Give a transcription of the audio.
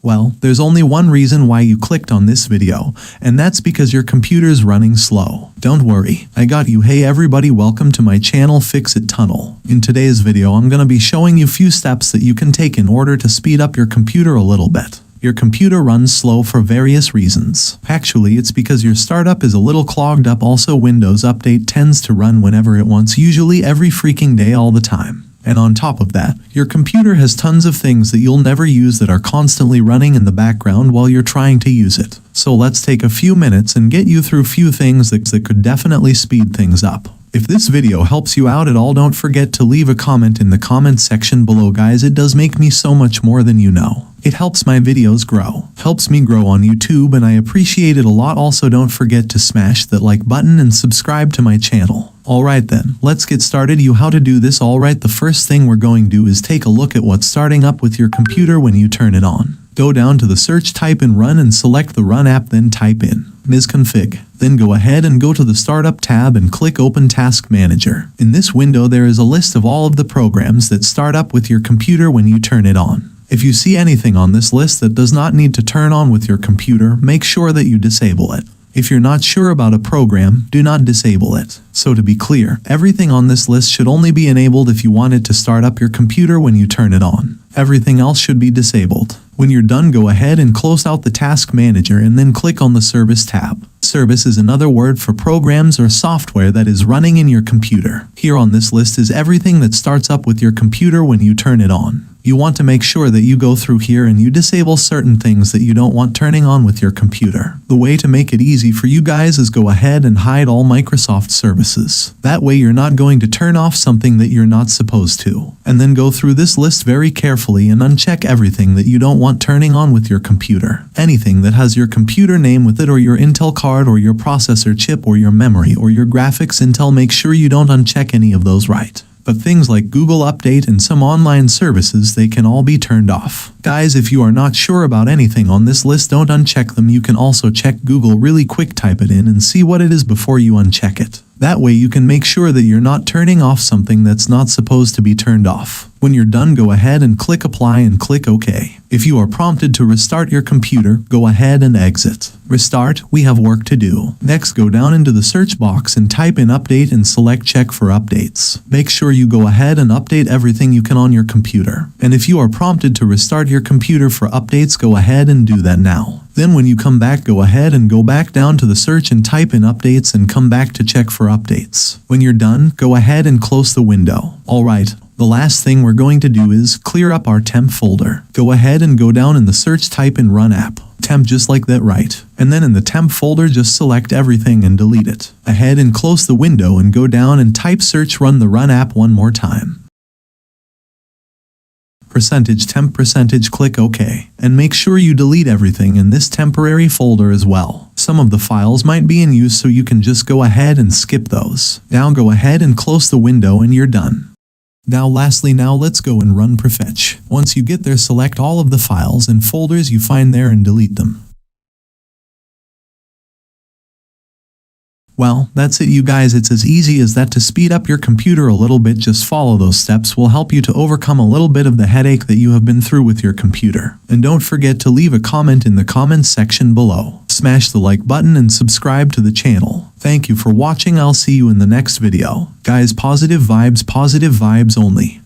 Well, there's only one reason why you clicked on this video, and that's because your computer's running slow. Don't worry, I got you. Hey everybody, welcome to my channel Fix-It Tunnel. In today's video I'm gonna be showing you few steps that you can take in order to speed up your computer a little bit. Your computer runs slow for various reasons. Actually, it's because your startup is a little clogged up. Also, Windows Update tends to run whenever it wants, usually every freaking day all the time. And on top of that, your computer has tons of things that you'll never use that are constantly running in the background while you're trying to use it. So let's take a few minutes and get you through few things that could definitely speed things up. If this video helps you out at all, don't forget to leave a comment in the comment section below, guys. It does make me so much more than you know. It helps my videos grow, helps me grow on YouTube, and I appreciate it a lot. Also, don't forget to smash that like button and subscribe to my channel. Alright then, let's get started. How to do this. Alright, the first thing we're going to do is take a look at what's starting up with your computer when you turn it on. Go down to the search, type in Run and select the Run app, then type in misconfig. Then go ahead and go to the Startup tab and click Open Task Manager. In this window there is a list of all of the programs that start up with your computer when you turn it on. If you see anything on this list that does not need to turn on with your computer, make sure that you disable it. If you're not sure about a program, do not disable it. So to be clear, everything on this list should only be enabled if you want it to start up your computer when you turn it on. Everything else should be disabled. When you're done, go ahead and close out the Task Manager and then click on the Service tab. Service is another word for programs or software that is running in your computer. Here on this list is everything that starts up with your computer when you turn it on. You want to make sure that you go through here and you disable certain things that you don't want turning on with your computer. The way to make it easy for you guys is go ahead and hide all Microsoft services. That way you're not going to turn off something that you're not supposed to. And then go through this list very carefully and uncheck everything that you don't want turning on with your computer. Anything that has your computer name with it, or your Intel card, or your processor chip, or your memory, or your graphics Intel, make sure you don't uncheck any of those, right? But things like Google Update and some online services, they can all be turned off. Guys, if you are not sure about anything on this list, don't uncheck them. You can also check Google really quick, type it in and see what it is before you uncheck it. That way you can make sure that you're not turning off something that's not supposed to be turned off. When you're done, go ahead and click Apply and click OK. If you are prompted to restart your computer, go ahead and exit. Restart, we have work to do. Next, go down into the search box and type in Update and select Check for updates. Make sure you go ahead and update everything you can on your computer. And if you are prompted to restart your computer for updates, go ahead and do that now. Then when you come back, go ahead and go back down to the search and type in updates and come back to check for updates. When you're done, go ahead and close the window. Alright, the last thing we're going to do is clear up our temp folder. Go ahead and go down in the search, type in Run app. Temp, just like that, right? And then in the temp folder, just select everything and delete it. Ahead and close the window and go down and type search Run the Run app one more time. %temp click OK, and make sure you delete everything in this temporary folder as well. Some of the files might be in use, so you can just go ahead and skip those. Now go ahead and close the window and you're done. Now let's go and run Prefetch. Once you get there, select all of the files and folders you find there and delete them. Well, that's it you guys, it's as easy as that. To speed up your computer a little bit, just follow those steps. Will help you to overcome a little bit of the headache that you have been through with your computer. And don't forget to leave a comment in the comments section below. Smash the like button and subscribe to the channel. Thank you for watching. I'll see you in the next video. Guys, positive vibes only.